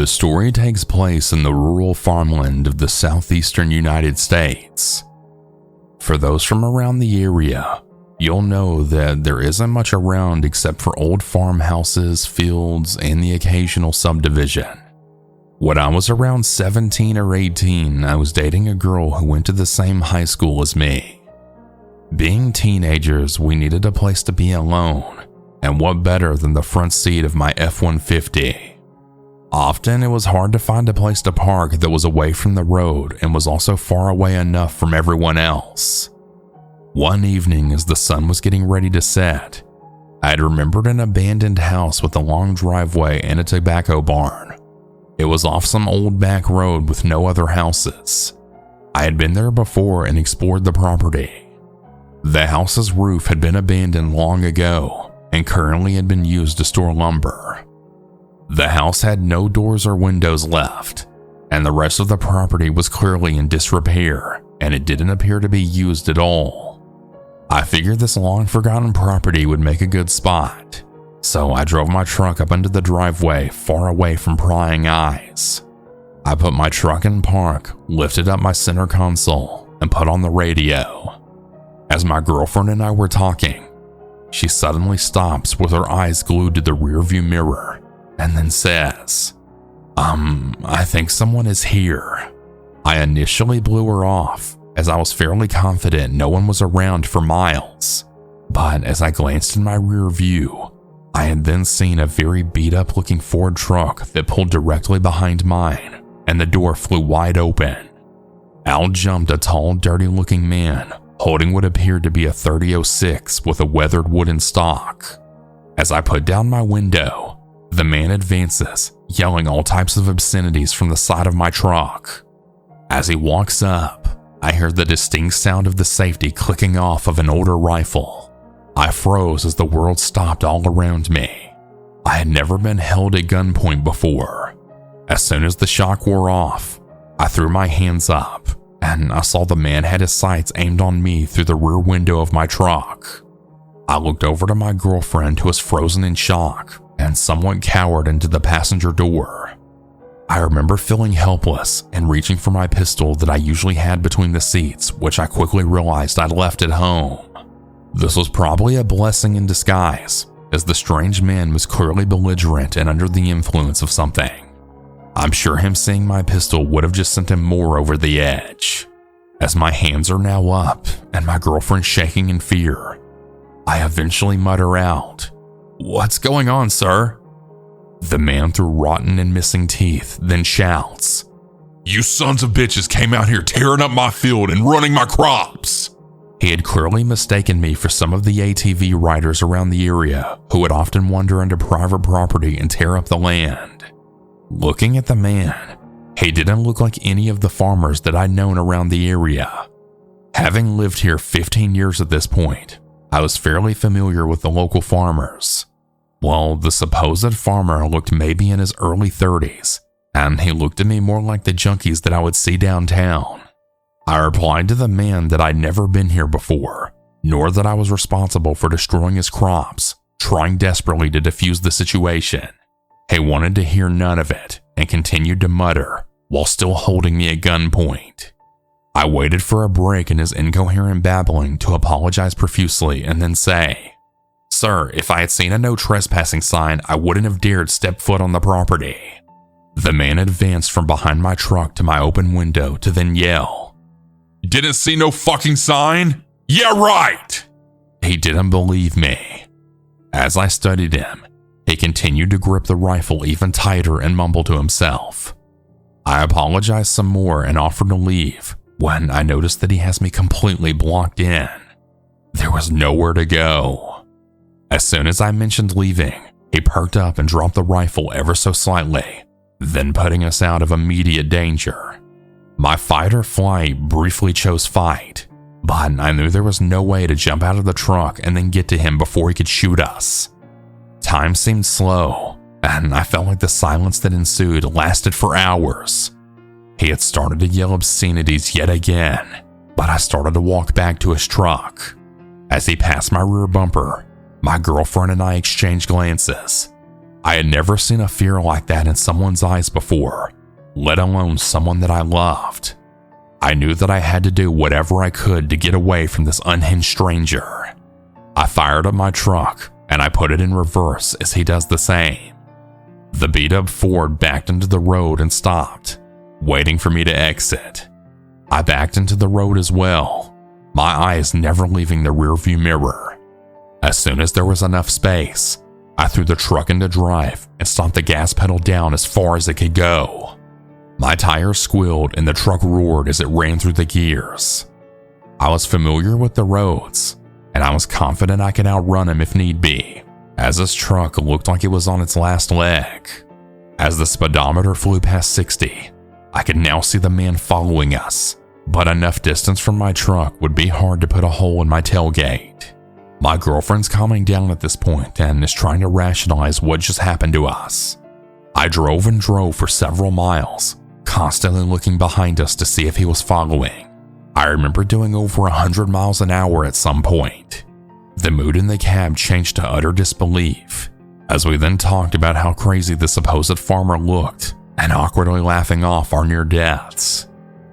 The story takes place in the rural farmland of the southeastern United States. For those from around the area, you'll know that there isn't much around except for old farmhouses, fields, and the occasional subdivision. When I was around 17 or 18, I was dating a girl who went to the same high school as me. Being teenagers, we needed a place to be alone, and what better than the front seat of my F-150? Often it was hard to find a place to park that was away from the road and was also far away enough from everyone else. One evening, as the sun was getting ready to set, I had remembered an abandoned house with a long driveway and a tobacco barn. It was off some old back road with no other houses. I had been there before and explored the property. The house's roof had been abandoned long ago and currently had been used to store lumber. The house had no doors or windows left, and the rest of the property was clearly in disrepair, and it didn't appear to be used at all. I figured this long-forgotten property would make a good spot, so I drove my truck up into the driveway far away from prying eyes. I put my truck in park, lifted up my center console, and put on the radio. As my girlfriend and I were talking, she suddenly stops with her eyes glued to the rearview mirror and then says, I think someone is here. I initially blew her off, as I was fairly confident no one was around for miles. But as I glanced in my rear view, I had then seen a very beat-up looking Ford truck that pulled directly behind mine, and the door flew wide open. Out jumped a tall, dirty-looking man, holding what appeared to be a .30-06 with a weathered wooden stock. As I put down my window, the man advances, yelling all types of obscenities from the side of my truck. As he walks up, I hear the distinct sound of the safety clicking off of an older rifle. I froze as the world stopped all around me. I had never been held at gunpoint before. As soon as the shock wore off, I threw my hands up, and I saw the man had his sights aimed on me through the rear window of my truck. I looked over to my girlfriend, who was frozen in shock and somewhat cowered into the passenger door. I remember feeling helpless and reaching for my pistol that I usually had between the seats, which I quickly realized I'd left at home. This was probably a blessing in disguise, as the strange man was clearly belligerent and under the influence of something. I'm sure him seeing my pistol would have just sent him more over the edge. As my hands are now up and my girlfriend shaking in fear, I eventually mutter out, "What's going on, sir?" The man through rotten and missing teeth then shouts, "You sons of bitches came out here tearing up my field and running my crops." He had clearly mistaken me for some of the ATV riders around the area who would often wander into private property and tear up the land. Looking at the man, he didn't look like any of the farmers that I'd known around the area. Having lived here 15 years at this point, I was fairly familiar with the local farmers. Well, the supposed farmer looked maybe in his early 30s, and he looked to me more like the junkies that I would see downtown. I replied to the man that I'd never been here before, nor that I was responsible for destroying his crops, trying desperately to defuse the situation. He wanted to hear none of it and continued to mutter while still holding me at gunpoint. I waited for a break in his incoherent babbling to apologize profusely and then say, "Sir, if I had seen a no trespassing sign, I wouldn't have dared step foot on the property." The man advanced from behind my truck to my open window to then yell, "Didn't see no fucking sign? Yeah, right!" He didn't believe me. As I studied him, he continued to grip the rifle even tighter and mumble to himself. I apologized some more and offered to leave when I noticed that he has me completely blocked in. There was nowhere to go. As soon as I mentioned leaving, he perked up and dropped the rifle ever so slightly, then putting us out of immediate danger. My fight or flight briefly chose fight, but I knew there was no way to jump out of the truck and then get to him before he could shoot us. Time seemed slow, and I felt like the silence that ensued lasted for hours. He had started to yell obscenities yet again, but I started to walk back to his truck. As he passed my rear bumper, my girlfriend and I exchanged glances. I had never seen a fear like that in someone's eyes before, let alone someone that I loved. I knew that I had to do whatever I could to get away from this unhinged stranger. I fired up my truck and I put it in reverse as he does the same. The beat-up Ford backed into the road and stopped, waiting for me to exit. I backed into the road as well, my eyes never leaving the rearview mirror. As soon as there was enough space, I threw the truck into drive and stomped the gas pedal down as far as it could go. My tires squealed and the truck roared as it ran through the gears. I was familiar with the roads, and I was confident I could outrun him if need be, as this truck looked like it was on its last leg. As the speedometer flew past 60, I could now see the man following us, but enough distance from my truck would be hard to put a hole in my tailgate. My girlfriend's calming down at this point and is trying to rationalize what just happened to us. I drove and drove for several miles, constantly looking behind us to see if he was following. I remember doing over 100 miles an hour at some point. The mood in the cab changed to utter disbelief, as we then talked about how crazy the supposed farmer looked and awkwardly laughing off our near deaths.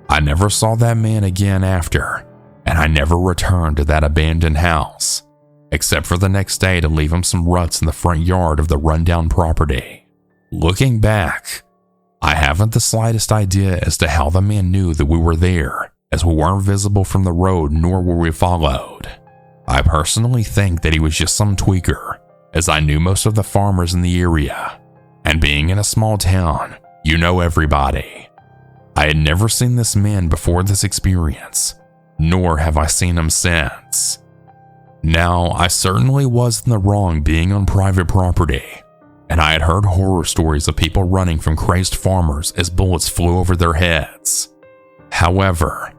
I never saw that man again after, and I never returned to that abandoned house, except for the next day to leave him some ruts in the front yard of the rundown property. Looking back, I haven't the slightest idea as to how the man knew that we were there, as we weren't visible from the road nor were we followed. I personally think that he was just some tweaker, as I knew most of the farmers in the area, and being in a small town, you know everybody. I had never seen this man before this experience, nor have I seen him since. Now, I certainly was in the wrong being on private property, and I had heard horror stories of people running from crazed farmers as bullets flew over their heads. However,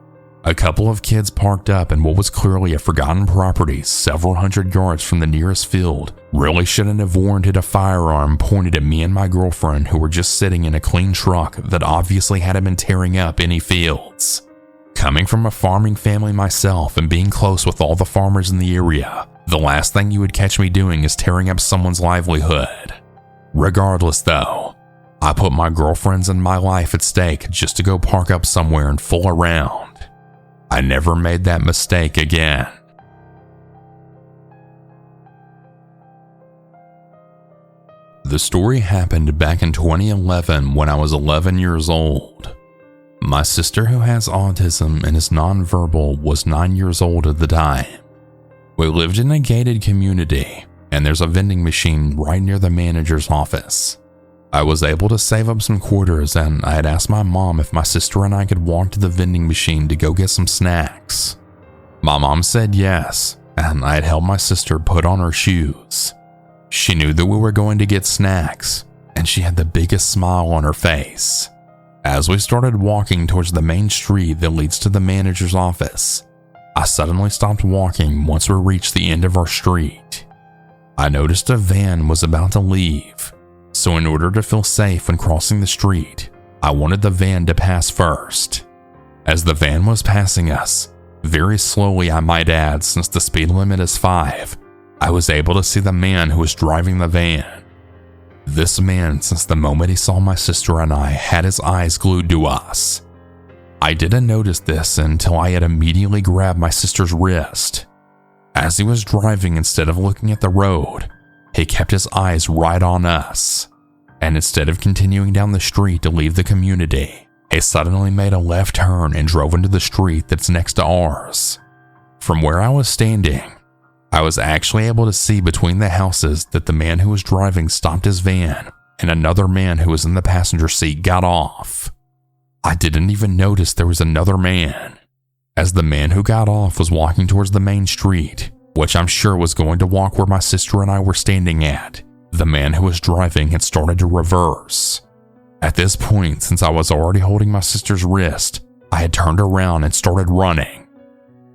a couple of kids parked up in what was clearly a forgotten property several hundred yards from the nearest field really shouldn't have warranted a firearm pointed at me and my girlfriend, who were just sitting in a clean truck that obviously hadn't been tearing up any fields. Coming from a farming family myself and being close with all the farmers in the area, the last thing you would catch me doing is tearing up someone's livelihood. Regardless though, I put my girlfriend's and my life at stake just to go park up somewhere and fool around. I never made that mistake again. The story happened back in 2011 when I was 11 years old. My sister, who has autism and is nonverbal, was 9 years old at the time. We lived in a gated community, and there's a vending machine right near the manager's office. I was able to save up some quarters, and I had asked my mom if my sister and I could walk to the vending machine to go get some snacks. My mom said yes, and I had helped my sister put on her shoes. She knew that we were going to get snacks, and she had the biggest smile on her face. As we started walking towards the main street that leads to the manager's office, I suddenly stopped walking once we reached the end of our street. I noticed a van was about to leave, so in order to feel safe when crossing the street, I wanted the van to pass first. As the van was passing us, very slowly I might add since the speed limit is 5, I was able to see the man who was driving the van. This man, since the moment he saw my sister and I, had his eyes glued to us. I didn't notice this until I had immediately grabbed my sister's wrist. As he was driving, instead of looking at the road, he kept his eyes right on us. And instead of continuing down the street to leave the community, he suddenly made a left turn and drove into the street that's next to ours. From where I was standing, I was actually able to see between the houses that the man who was driving stopped his van and another man who was in the passenger seat got off. I didn't even notice there was another man, as the man who got off was walking towards the main street, which I'm sure was going to walk where my sister and I were standing at. The man who was driving had started to reverse. At this point, since I was already holding my sister's wrist, I had turned around and started running.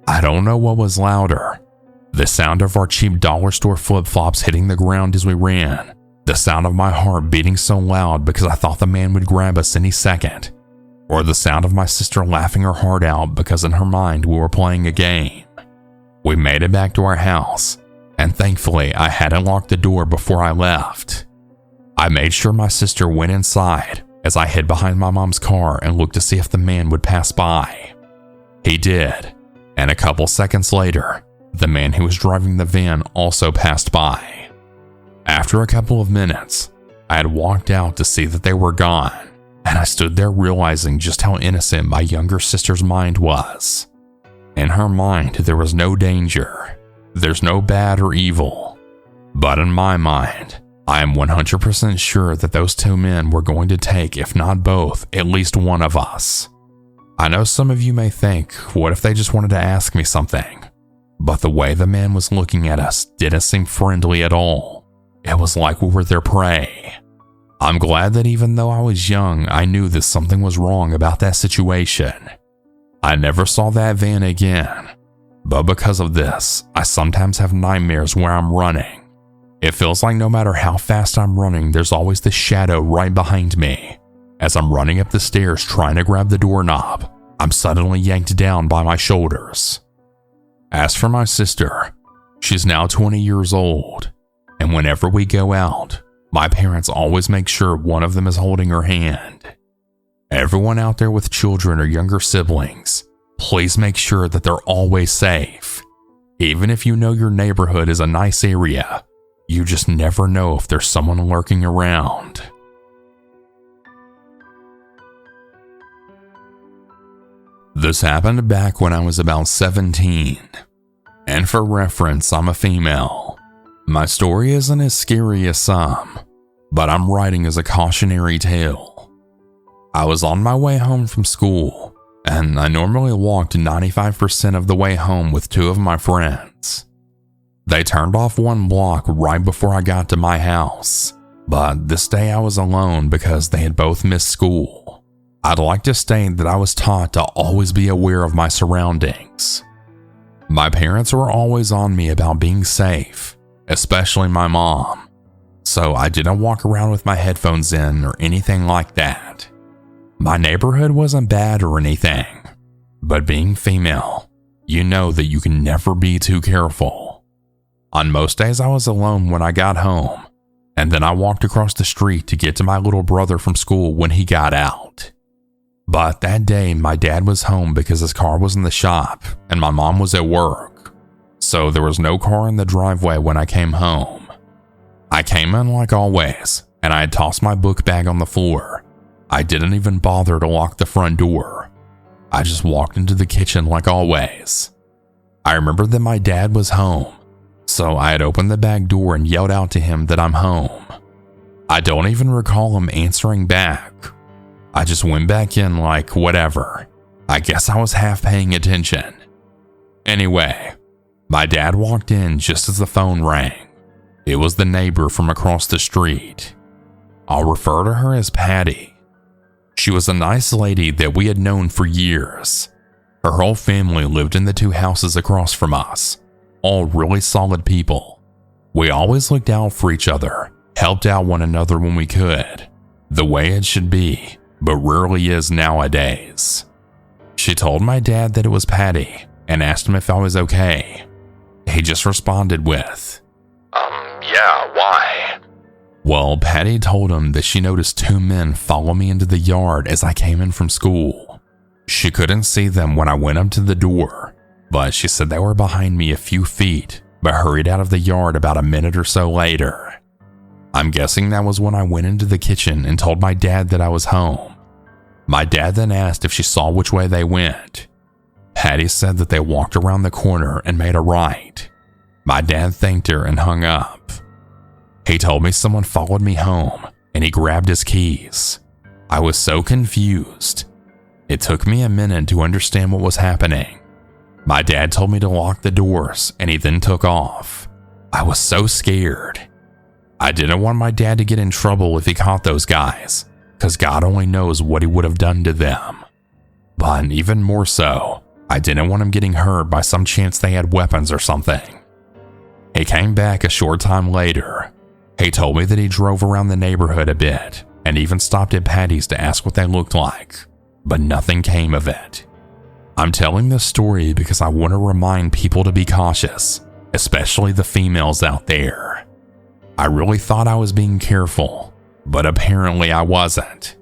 I don't know what was louder, the sound of our cheap dollar store flip-flops hitting the ground as we ran, the sound of my heart beating so loud because I thought the man would grab us any second, or the sound of my sister laughing her heart out because in her mind we were playing a game. We made it back to our house, and thankfully I hadn't locked the door before I left. I made sure my sister went inside as I hid behind my mom's car and looked to see if the man would pass by. He did, and a couple seconds later, the man who was driving the van also passed by. After a couple of minutes, I had walked out to see that they were gone, and I stood there realizing just how innocent my younger sister's mind was. In her mind, there was no danger. There's no bad or evil. But in my mind, I am 100% sure that those two men were going to take, if not both, at least one of us. I know some of you may think, what if they just wanted to ask me something? But the way the man was looking at us didn't seem friendly at all. It was like we were their prey. I'm glad that even though I was young, I knew that something was wrong about that situation. I never saw that van again. But because of this, I sometimes have nightmares where I'm running. It feels like no matter how fast I'm running, there's always this shadow right behind me. As I'm running up the stairs trying to grab the doorknob, I'm suddenly yanked down by my shoulders. As for my sister, she's now 20 years old, and whenever we go out, my parents always make sure one of them is holding her hand. Everyone out there with children or younger siblings, please make sure that they're always safe. Even if you know your neighborhood is a nice area, you just never know if there's someone lurking around. This happened back when I was about 17. And for reference, I'm a female. My story isn't as scary as some, but I'm writing as a cautionary tale. I was on my way home from school, and I normally walked 95% of the way home with two of my friends. They turned off one block right before I got to my house, but this day I was alone because they had both missed school. I'd like to state that I was taught to always be aware of my surroundings. My parents were always on me about being safe, especially my mom, so I didn't walk around with my headphones in or anything like that. My neighborhood wasn't bad or anything, but being female, you know that you can never be too careful. On most days I was alone when I got home, and then I walked across the street to get to my little brother from school when he got out. But that day my dad was home because his car was in the shop and my mom was at work, so there was no car in the driveway when I came home. I came in like always, and I had tossed my book bag on the floor. I didn't even bother to lock the front door. I just walked into the kitchen like always. I remember that my dad was home, so I had opened the back door and yelled out to him that I'm home. I don't even recall him answering back. I just went back in like, whatever. I guess I was half paying attention. Anyway, my dad walked in just as the phone rang. It was the neighbor from across the street. I'll refer to her as Patty. She was a nice lady that we had known for years. Her whole family lived in the two houses across from us, all really solid people. We always looked out for each other, helped out one another when we could, the way it should be, but rarely is nowadays. She told my dad that it was Patty and asked him if I was okay. He just responded with, yeah, why? Well, Patty told him that she noticed two men follow me into the yard as I came in from school. She couldn't see them when I went up to the door, but she said they were behind me a few feet, but hurried out of the yard about a minute or so later. I'm guessing that was when I went into the kitchen and told my dad that I was home. My dad then asked if she saw which way they went. Patty said that they walked around the corner and made a right. My dad thanked her and hung up. He told me someone followed me home and he grabbed his keys. I was so confused. It took me a minute to understand what was happening. My dad told me to lock the doors and he then took off. I was so scared. I didn't want my dad to get in trouble if he caught those guys, because God only knows what he would have done to them. But even more so, I didn't want him getting hurt by some chance they had weapons or something. He came back a short time later. He told me that he drove around the neighborhood a bit and even stopped at Patty's to ask what they looked like, but nothing came of it. I'm telling this story because I want to remind people to be cautious, especially the females out there. I really thought I was being careful, But apparently I wasn't.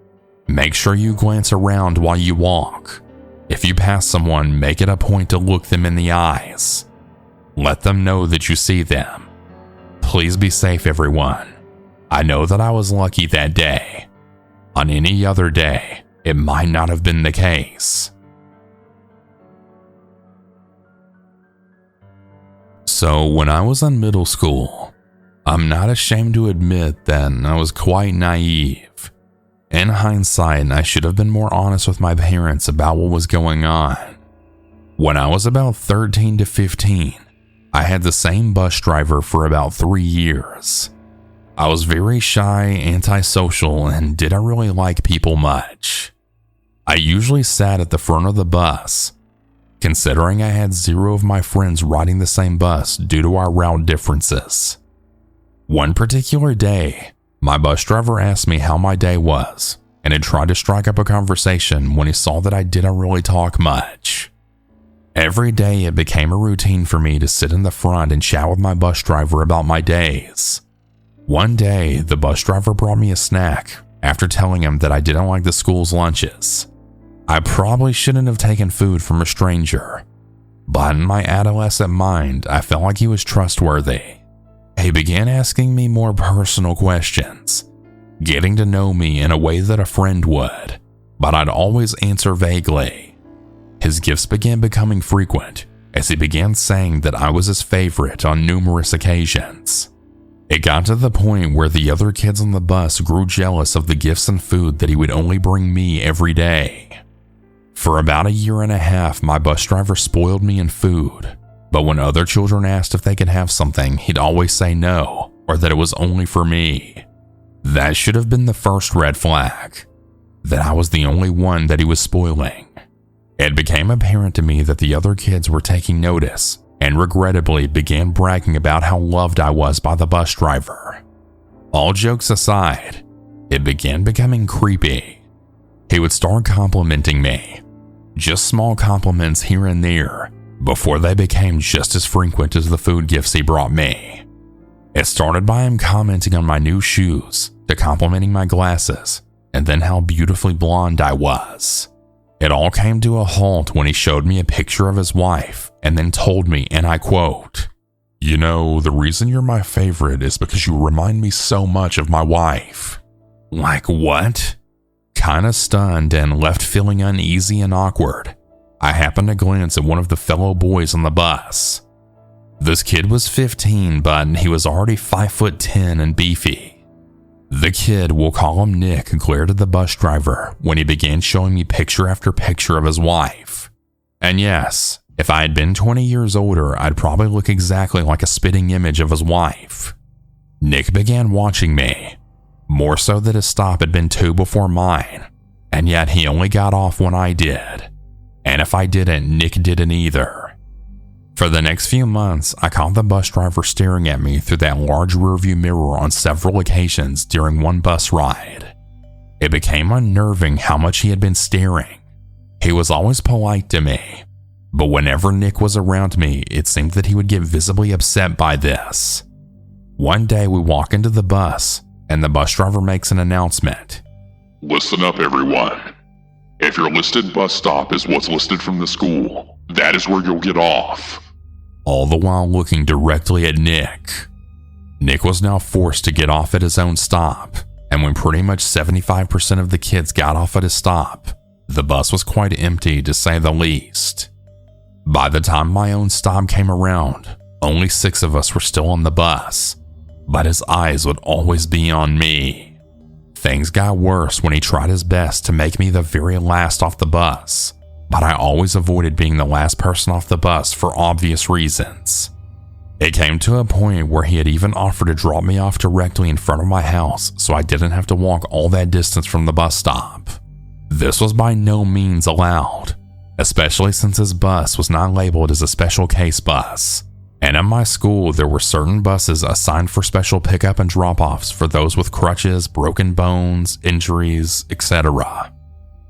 Make sure you glance around while you walk. If you pass someone, make it a point to look them in the eyes. Let them know that you see them. Please be safe, everyone. I know that I was lucky that day. On any other day, it might not have been the case. So when I was in middle school, I'm not ashamed to admit that I was quite naive. In hindsight, I should have been more honest with my parents about what was going on. When I was about 13 to 15, I had the same bus driver for about 3 years. I was very shy, antisocial, and didn't really like people much. I usually sat at the front of the bus, considering I had 0 of my friends riding the same bus due to our route differences. One particular day, my bus driver asked me how my day was and had tried to strike up a conversation when he saw that I didn't really talk much. Every day it became a routine for me to sit in the front and chat with my bus driver about my days. One day, the bus driver brought me a snack after telling him that I didn't like the school's lunches. I probably shouldn't have taken food from a stranger, but in my adolescent mind, I felt like he was trustworthy. He began asking me more personal questions, getting to know me in a way that a friend would, but I'd always answer vaguely. His gifts began becoming frequent as he began saying that I was his favorite on numerous occasions. It got to the point where the other kids on the bus grew jealous of the gifts and food that he would only bring me every day. For about 1.5 years, my bus driver spoiled me in food, but when other children asked if they could have something, he'd always say no, or that it was only for me. That should have been the first red flag, that I was the only one that he was spoiling. It became apparent to me that the other kids were taking notice and regrettably began bragging about how loved I was by the bus driver. All jokes aside, it began becoming creepy. He would start complimenting me, just small compliments here and there, before they became just as frequent as the food gifts he brought me. It started by him commenting on my new shoes, to complimenting my glasses, and then how beautifully blonde I was. It all came to a halt when he showed me a picture of his wife and then told me, and I quote, "You know, the reason you're my favorite is because you remind me so much of my wife." Like what? Kinda stunned and left feeling uneasy and awkward, I happened to glance at one of the fellow boys on the bus. This kid was 15, but he was already 5'10" and beefy. The kid, we'll call him Nick, glared at the bus driver when he began showing me picture after picture of his wife. And yes, if I had been 20 years older, I'd probably look exactly like a spitting image of his wife. Nick began watching me, more so that his stop had been 2 before mine, and yet he only got off when I did. And if I didn't, Nick didn't either. For the next few months, I caught the bus driver staring at me through that large rearview mirror on several occasions during one bus ride. It became unnerving how much he had been staring. He was always polite to me, but whenever Nick was around me, it seemed that he would get visibly upset by this. One day we walk into the bus, and the bus driver makes an announcement. "Listen up, everyone. If your listed bus stop is what's listed from the school, that is where you'll get off." All the while looking directly at Nick. Nick was now forced to get off at his own stop, and when pretty much 75% of the kids got off at his stop, the bus was quite empty to say the least. By the time my own stop came around, only 6 of us were still on the bus, but his eyes would always be on me. Things got worse when he tried his best to make me the very last off the bus, but I always avoided being the last person off the bus for obvious reasons. It came to a point where he had even offered to drop me off directly in front of my house so I didn't have to walk all that distance from the bus stop. This was by no means allowed, especially since his bus was not labeled as a special case bus. And at my school, there were certain buses assigned for special pickup and drop-offs for those with crutches, broken bones, injuries, etc.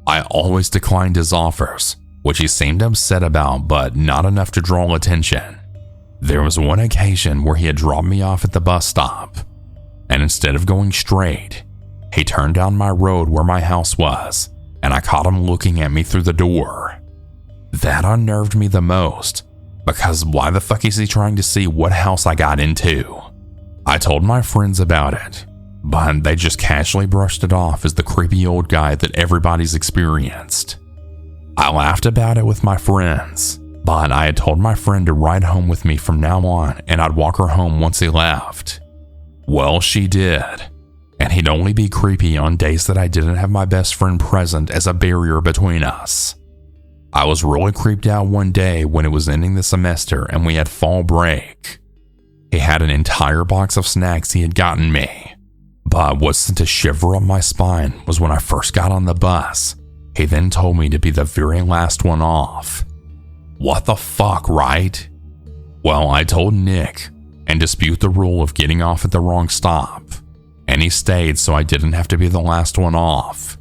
I always declined his offers, which he seemed upset about, but not enough to draw attention. There was one occasion where he had dropped me off at the bus stop, and instead of going straight, He turned down my road where my house was, and I caught him looking at me through the door. That unnerved me the most, because why the fuck is he trying to see what house I got into? I told my friends about it, but they just casually brushed it off as the creepy old guy that everybody's experienced. I laughed about it with my friends, but I had told my friend to ride home with me from now on and I'd walk her home once he left. Well, she did, and he'd only be creepy on days that I didn't have my best friend present as a barrier between us. I was really creeped out one day when it was ending the semester and we had fall break. He had an entire box of snacks he had gotten me, but what sent a shiver up my spine was when I first got on the bus. He then told me to be the very last one off. What the fuck, right? Well, I told Nick and dispute the rule of getting off at the wrong stop, and he stayed so I didn't have to be the last one off.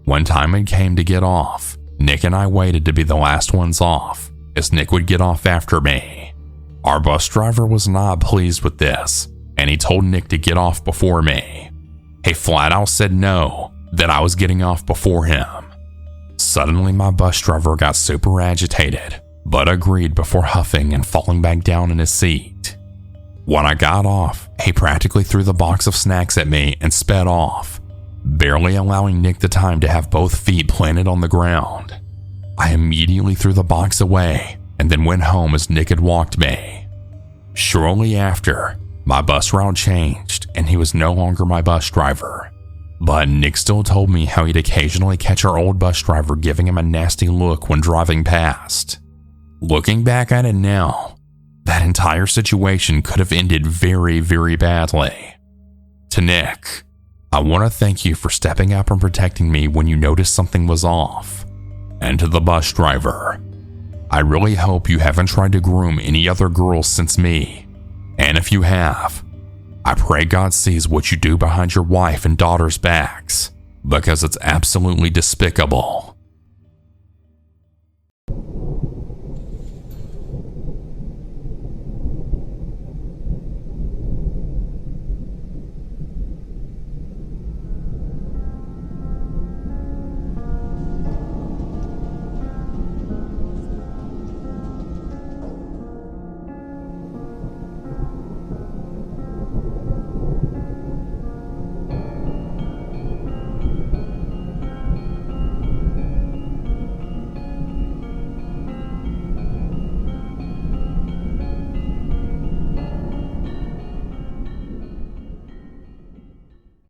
When time it came to get off, Nick and I waited to be the last ones off, as Nick would get off after me. Our bus driver was not pleased with this, and he told Nick to get off before me. He flat out said no, that I was getting off before him. Suddenly my bus driver got super agitated, but agreed before huffing and falling back down in his seat. When I got off, he practically threw the box of snacks at me and sped off, barely allowing Nick the time to have both feet planted on the ground. I immediately threw the box away and then went home as Nick had walked me. Shortly after, my bus route changed and he was no longer my bus driver, but Nick still told me how he'd occasionally catch our old bus driver giving him a nasty look when driving past. Looking back at it now, that entire situation could have ended very, very badly. To Nick, I want to thank you for stepping up and protecting me when you noticed something was off. And to the bus driver, I really hope you haven't tried to groom any other girls since me. And if you have, I pray God sees what you do behind your wife and daughter's backs, because it's absolutely despicable.